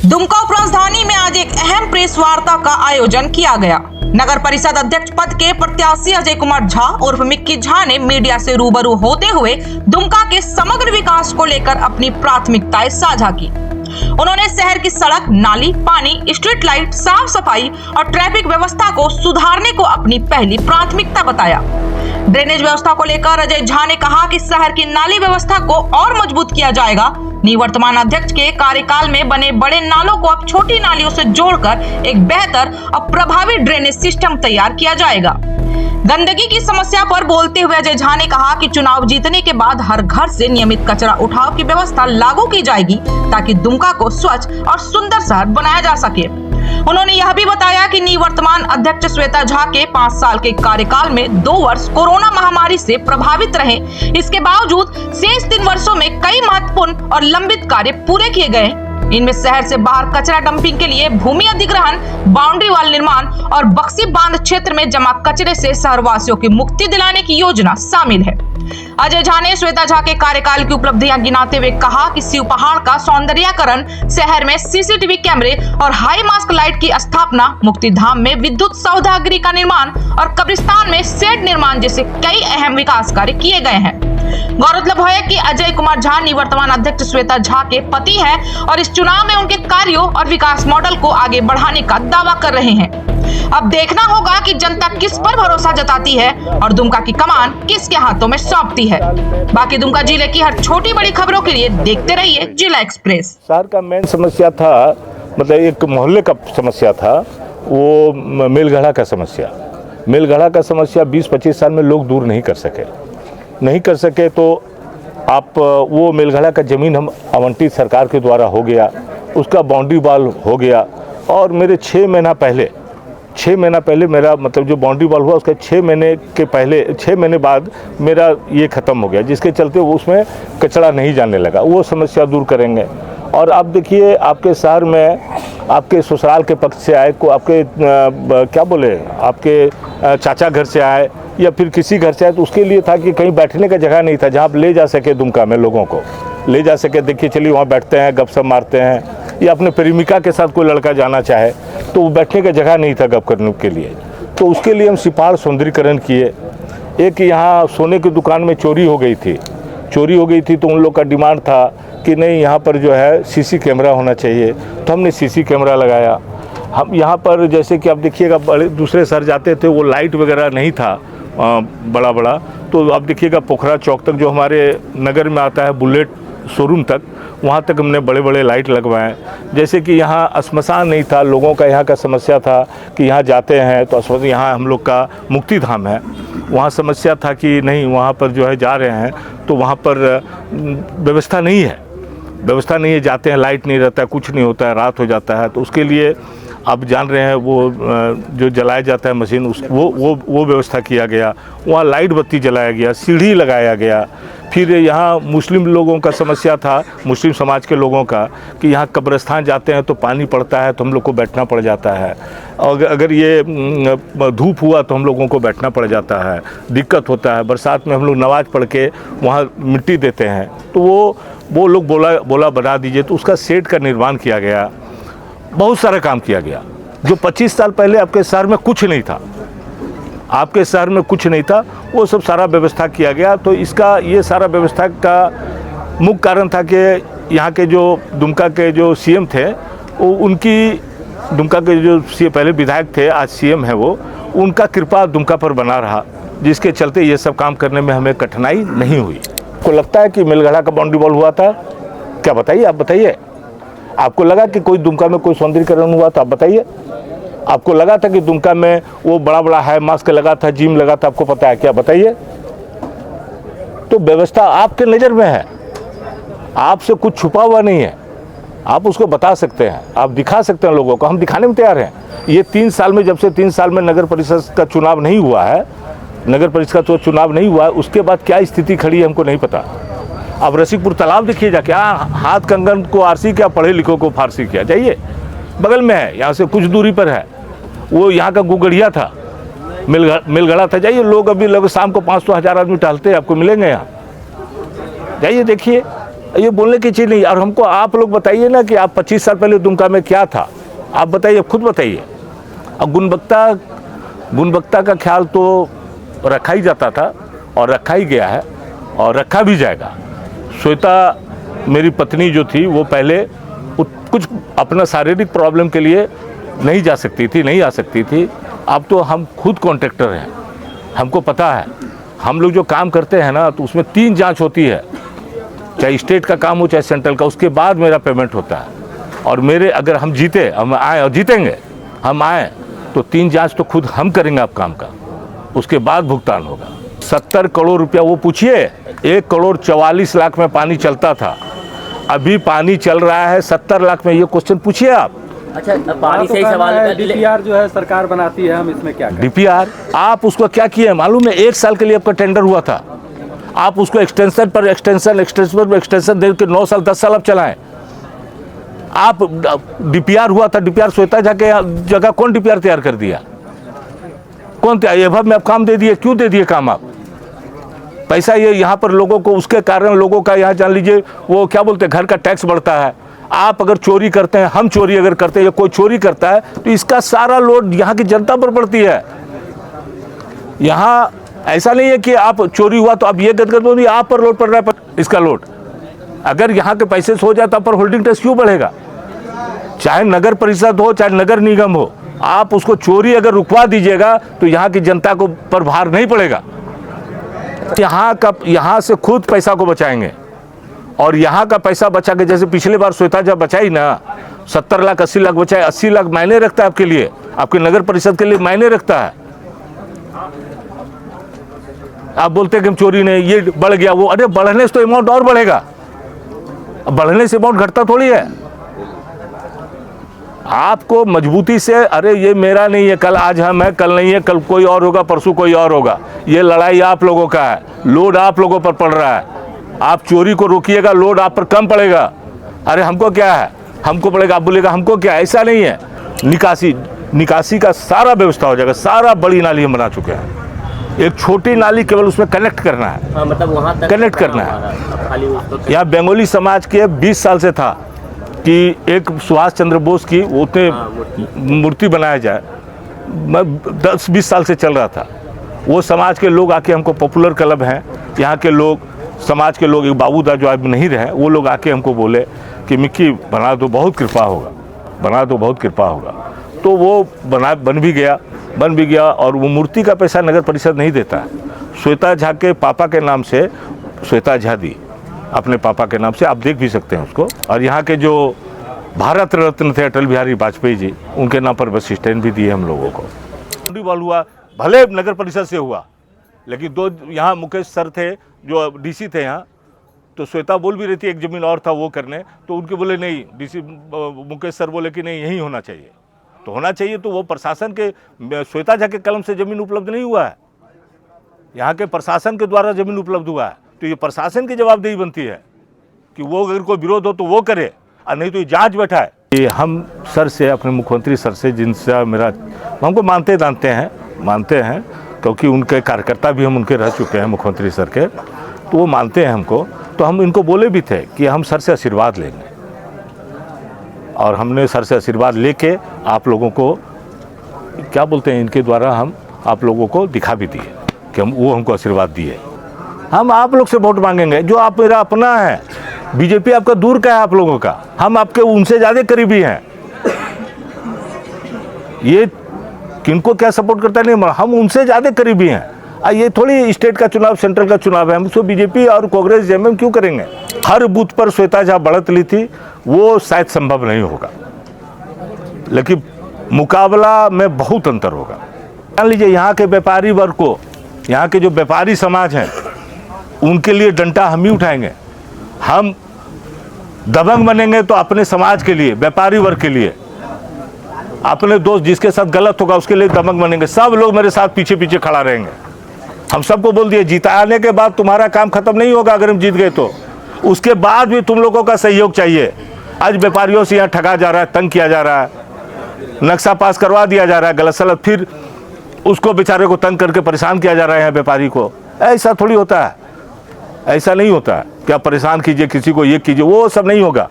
दुमका उप राजधानी में आज एक अहम प्रेस वार्ता का आयोजन किया गया। नगर परिषद अध्यक्ष पद के प्रत्याशी अजय कुमार झा उर्फ मिक्की झा ने मीडिया से रूबरू होते हुए दुमका के समग्र विकास को लेकर अपनी प्राथमिकताएं साझा की। उन्होंने शहर की सड़क, नाली, पानी, स्ट्रीट लाइट, साफ सफाई और ट्रैफिक व्यवस्था को सुधारने को अपनी पहली प्राथमिकता बताया। ड्रेनेज व्यवस्था को लेकर अजय झा ने कहा कि शहर की नाली व्यवस्था को और मजबूत किया जाएगा। निवर्तमान अध्यक्ष के कार्यकाल में बने बड़े नालों को अब छोटी नालियों से जोड़कर एक बेहतर और प्रभावी ड्रेनेज सिस्टम तैयार किया जाएगा। गंदगी की समस्या पर बोलते हुए अजय झा ने कहा कि चुनाव जीतने के बाद हर घर से नियमित कचरा उठाव की व्यवस्था लागू की जाएगी ताकि दुमका को स्वच्छ और सुंदर शहर बनाया जा सके। उन्होंने यह भी बताया कि निवर्तमान अध्यक्ष श्वेता झा के 5 साल के कार्यकाल में 2 वर्ष कोरोना महामारी से प्रभावित रहे। इसके बावजूद शेष 3 वर्षों में कई महत्वपूर्ण और लंबित कार्य पूरे किए गए। इनमें शहर से बाहर कचरा डंपिंग के लिए भूमि अधिग्रहण, बाउंड्री वाल निर्माण और बक्सी बांध क्षेत्र में जमा कचरे से शहरवासियों की मुक्ति दिलाने की योजना शामिल है। अजय झा ने श्वेता झा के कार्यकाल की उपलब्धियां गिनाते हुए कहा कि शिव पहाड़ का सौंदर्यीकरण, शहर में सीसीटीवी कैमरे और हाई मास्क लाइट की स्थापना, मुक्ति धाम में विद्युत सौदागरी का निर्माण और कब्रिस्तान में शेड निर्माण जैसे कई अहम विकास कार्य किए गए हैं। गौरतलब है कि अजय कुमार झा निवर्तमान अध्यक्ष श्वेता झा के पति हैं और इस चुनाव में उनके कार्यों और विकास मॉडल को आगे बढ़ाने का दावा कर रहे हैं। अब देखना होगा कि जनता किस पर भरोसा जताती है और दुमका की कमान किसके हाथों में सौंपती है। बाकी दुमका जिले की हर छोटी बड़ी खबरों के लिए देखते रहिए जिला एक्सप्रेस। शहर का मेन समस्या था, मतलब एक मोहल्ले का समस्या था, वो मेलगढ़ा का समस्या। मेलगढ़ा का समस्या 20-25 साल में लोग दूर नहीं कर सके तो आप वो मेलगढ़ा का ज़मीन हम आवंटित सरकार के द्वारा हो गया, उसका बाउंड्री वॉल हो गया और मेरे 6 महीना पहले मेरा मतलब जो बाउंड्री वॉल हुआ उसका 6 महीने बाद मेरा ये ख़त्म हो गया, जिसके चलते वो उसमें कचरा नहीं जाने लगा। वो समस्या दूर करेंगे। और अब देखिए आपके शहर में आपके ससुराल के पक्ष से आए को आपके आपके चाचा घर से आए या फिर किसी घर से आए तो उसके लिए था कि कहीं बैठने का जगह नहीं था जहाँ आप ले जा सके, दुमका में लोगों को ले जा सके। देखिए चलिए वहाँ बैठते हैं, गपशप मारते हैं, या अपने प्रेमिका के साथ कोई लड़का जाना चाहे तो वो बैठने का जगह नहीं था गप करने के लिए। तो उसके लिए हम सिपाड़ सौंदर्यीकरण किए। एक यहाँ सोने की दुकान में चोरी हो गई थी तो उन लोग का डिमांड था कि नहीं यहाँ पर जो है सीसी कैमरा होना चाहिए, तो हमने सीसी कैमरा लगाया। हम यहाँ पर जैसे कि आप देखिएगा बड़े दूसरे शहर जाते थे वो लाइट वगैरह नहीं था बड़ा, तो आप देखिएगा पोखरा चौक तक जो हमारे नगर में आता है बुलेट शोरूम तक, वहाँ तक हमने बड़े बड़े लाइट लगवाए। जैसे कि यहाँ श्मशान नहीं था, लोगों का यहाँ का समस्या था कि यहाँ जाते हैं तो यहाँ हम लोग का मुक्ति धाम है, वहाँ समस्या था कि नहीं वहाँ पर जो है जा रहे हैं तो वहाँ पर व्यवस्था नहीं है, जाते हैं लाइट नहीं रहता है, कुछ नहीं होता है, रात हो जाता है। तो उसके लिए आप जान रहे हैं वो जो जलाया जाता है मशीन वो व्यवस्था किया गया, वहाँ लाइट बत्ती जलाया गया, सीढ़ी लगाया गया। फिर यहाँ मुस्लिम लोगों का समस्या था, मुस्लिम समाज के लोगों का, कि यहाँ कब्रिस्तान जाते हैं तो पानी पड़ता है तो हम लोग को बैठना पड़ जाता है, और अगर ये धूप हुआ तो हम लोगों को बैठना पड़ जाता है, दिक्कत होता है। बरसात में हम लोग नमाज पढ़ के वहाँ मिट्टी देते हैं तो वो लोग बोला बना दीजिए, तो उसका शेड का निर्माण किया गया। बहुत सारा काम किया गया जो 25 साल पहले आपके शहर में कुछ नहीं था, वो सब सारा व्यवस्था किया गया। तो ये सारा व्यवस्था का मुख्य कारण था कि यहाँ के जो दुमका के जो सीएम थे वो दुमका के जो पहले विधायक थे, आज सीएम है वो, उनका कृपा दुमका पर बना रहा, जिसके चलते ये सब काम करने में हमें कठिनाई नहीं हुई। आपको लगता है कि मेलगढ़ा का बाउंड्री वॉल हुआ था? क्या बताइए, आप बताइए। आपको लगा कि कोई दुमका में कोई सौंदर्यीकरण हुआ था? आप बताइए। आपको लगा था कि दुमका में वो बड़ा हाई मास्क लगा था, जिम लगा था? आपको पता है क्या? बताइए। तो व्यवस्था आपके नज़र में है, आपसे कुछ छुपा हुआ नहीं है, आप उसको बता सकते हैं, आप दिखा सकते हैं लोगों को। हम दिखाने में तैयार हैं। ये 3 साल में, जब से 3 साल में नगर परिषद का चुनाव नहीं हुआ है, उसके बाद क्या स्थिति खड़ी है हमको नहीं पता। अब रसिकपुर तालाब देखिए जाके, हाथ कंगन को आरसी किया, पढ़े लिखों को फारसी किया। जाइए, बगल में है, यहाँ से कुछ दूरी पर है। वो यहाँ का गुगड़िया था, मेलगढ़ा था। जाइए, लोग अभी शाम को 500-1000 आदमी टहलते हैं, आपको मिलेंगे यहाँ। जाइए देखिए, ये बोलने की चीज़ नहीं। और हमको आप लोग बताइए ना कि आप 25 साल पहले दुमका में क्या था, आप बताइए, खुद बताइए। और गुणवत्ता का ख्याल तो रखा ही जाता था और रखा ही गया है और रखा भी जाएगा। श्वेता मेरी पत्नी जो थी वो पहले कुछ अपना शारीरिक प्रॉब्लम के लिए नहीं जा सकती थी, नहीं आ सकती थी। अब तो हम खुद कॉन्ट्रैक्टर हैं, हमको पता है। हम लोग जो काम करते हैं ना तो उसमें 3 जांच होती है, चाहे स्टेट का काम हो चाहे सेंट्रल का, उसके बाद मेरा पेमेंट होता है। और मेरे अगर हम जीते, हम आए और जीतेंगे, हम आए तो 3 जांच तो खुद हम करेंगे आप काम का, उसके बाद भुगतान होगा। 70 करोड़ रुपया, वो पूछिए 1 करोड़ 44 लाख में पानी चलता था, अभी पानी चल रहा है 70 लाख में, ये क्वेश्चन पूछिए आप। अच्छा, पानी से ही सवाल। डीपीआर जो है सरकार बनाती है, हम इसमें क्या करें? डीपीआर आप उसको क्या किए मालूम है? 1 साल के लिए आपका टेंडर हुआ था, आप उसको एक्सटेंशन पर एक्सटेंशन दे के 9 साल 10 साल आप चलाएं। आप डीपीआर हुआ था, डीपीआर श्वेता झा के जगह कौन डीपीआर तैयार कर दिया? कौन तैयार? ये में आप काम दे दिए, क्यों दे दिए काम? आप पैसा ये यहाँ पर लोगों को, उसके कारण लोगों का यहाँ जान लीजिए वो क्या बोलते हैं, घर का टैक्स बढ़ता है। आप अगर चोरी करते हैं, हम चोरी अगर करते हैं या कोई चोरी करता है तो इसका सारा लोड यहाँ की जनता पर पड़ती है। यहाँ ऐसा नहीं है कि आप चोरी हुआ तो अब ये गदगद नहीं, आप पर लोड पड़ रहा है इसका लोड। अगर यहाँ के पैसे से हो जाए तो आप पर होल्डिंग टैक्स क्यों बढ़ेगा? चाहे नगर परिषद हो चाहे नगर निगम हो, आप उसको चोरी अगर रुकवा दीजिएगा तो यहाँ की जनता को पर भार नहीं पड़ेगा। यहाँ से खुद पैसा को बचाएंगे और यहाँ का पैसा बचा के, जैसे पिछले बार श्वेता जब बचाई ना 70 लाख 80 लाख बचाए, 80 लाख मायने रखता है आपके लिए, आपके नगर परिषद के लिए मायने रखता है। आप बोलते हैं कि हम चोरी नहीं, ये बढ़ गया वो, अरे बढ़ने से तो अमाउंट और बढ़ेगा, बढ़ने से अमाउंट घटता थोड़ी है। आपको मजबूती से, अरे ये मेरा नहीं है, कल आज हम है, कल नहीं है, कल कोई और होगा, परसों कोई और होगा। ये लड़ाई आप लोगों का है, लोड आप लोगों पर पड़ रहा है। आप चोरी को रोकिएगा, लोड आप पर कम पड़ेगा। अरे हमको क्या है, हमको पड़ेगा, आप बोलेगा हमको क्या, ऐसा नहीं है। निकासी का सारा व्यवस्था हो जाएगा, सारा बड़ी नाली हम बना चुके हैं। एक छोटी नाली केवल उसमें कनेक्ट करना है, मतलब वहाँ तक कनेक्ट करना है। यहाँ बंगाली समाज के 20 साल से था कि एक सुभाष चंद्र बोस की उतने मूर्ति बनाया जाए, 10-20 साल से चल रहा था। वो समाज के लोग आके हमको, पॉपुलर क्लब हैं यहाँ के लोग, समाज के लोग, एक बाबूदा जो अब नहीं रहे, वो लोग आके हमको बोले कि मिक्की बना दो, बहुत कृपा होगा, बना दो, बहुत कृपा होगा। तो वो बन भी गया और वो मूर्ति का पैसा नगर परिषद नहीं देता है। श्वेता झा के पापा के नाम से श्वेता झा दी, अपने पापा के नाम से, आप देख भी सकते हैं उसको। और यहाँ के जो भारत रत्न थे अटल बिहारी वाजपेयी जी, उनके नाम पर बस स्टैंड भी दिए हम लोगों को। बाउंड्री हुआ, भले नगर परिषद से हुआ, लेकिन 2 यहाँ मुकेश सर थे जो डीसी थे यहाँ, तो श्वेता बोल भी रही थी एक ज़मीन और था वो करने, तो उनके बोले नहीं, डीसी मुकेश सर बोले कि नहीं यही होना चाहिए। तो होना चाहिए तो वो प्रशासन के, श्वेता झा के कलम से ज़मीन उपलब्ध नहीं हुआ है, यहाँ के प्रशासन के द्वारा ज़मीन उपलब्ध हुआ है। तो ये प्रशासन की जवाबदेही बनती है कि वो अगर कोई विरोध हो तो वो करे, और नहीं तो ये जांच बैठा है। ये हम सर से, अपने मुख्यमंत्री सर से, जिनसे मेरा, हमको मानते हैं क्योंकि उनके कार्यकर्ता भी हम उनके रह चुके हैं, मुख्यमंत्री सर के, तो वो मानते हैं हमको। तो हम इनको बोले भी थे कि हम सर से आशीर्वाद लेंगे, और हमने सर से आशीर्वाद लेके आप लोगों को, क्या बोलते हैं, इनके द्वारा हम आप लोगों को दिखा भी दिए कि वो हमको आशीर्वाद दिए। हम आप लोग से वोट मांगेंगे, जो आप मेरा अपना है। बीजेपी आपका दूर का है आप लोगों का, हम आपके उनसे ज़्यादा करीबी हैं। ये किनको क्या सपोर्ट करता है नहीं, हम उनसे ज़्यादा करीबी हैं। ये थोड़ी स्टेट का चुनाव, सेंट्रल का चुनाव है, हम उसको बीजेपी और कांग्रेस जेएमएम क्यों करेंगे? हर बूथ पर श्वेता झा बढ़त ली थी, वो शायद संभव नहीं होगा, लेकिन मुकाबला में बहुत अंतर होगा। मान लीजिए यहाँ के व्यापारी वर्ग को, यहाँ के जो व्यापारी समाज हैं, उनके लिए डंडा हम ही उठाएंगे। हम दबंग बनेंगे तो अपने समाज के लिए, व्यापारी वर्ग के लिए, अपने दोस्त जिसके साथ गलत होगा उसके लिए दबंग बनेंगे। सब लोग मेरे साथ पीछे पीछे खड़ा रहेंगे। हम सबको बोल दिए, जिताने के बाद तुम्हारा काम खत्म नहीं होगा। अगर हम जीत गए तो उसके बाद भी तुम लोगों का सहयोग चाहिए। आज व्यापारियों से यहाँ ठगा जा रहा है, तंग किया जा रहा है, नक्शा पास करवा दिया जा रहा है गलत सलत, फिर उसको बेचारे को तंग करके परेशान किया जा रहा है व्यापारी को। ऐसा थोड़ी होता है। ऐसा नहीं होता है कि आप परेशान कीजिए किसी को, ये कीजिए, वो सब नहीं होगा।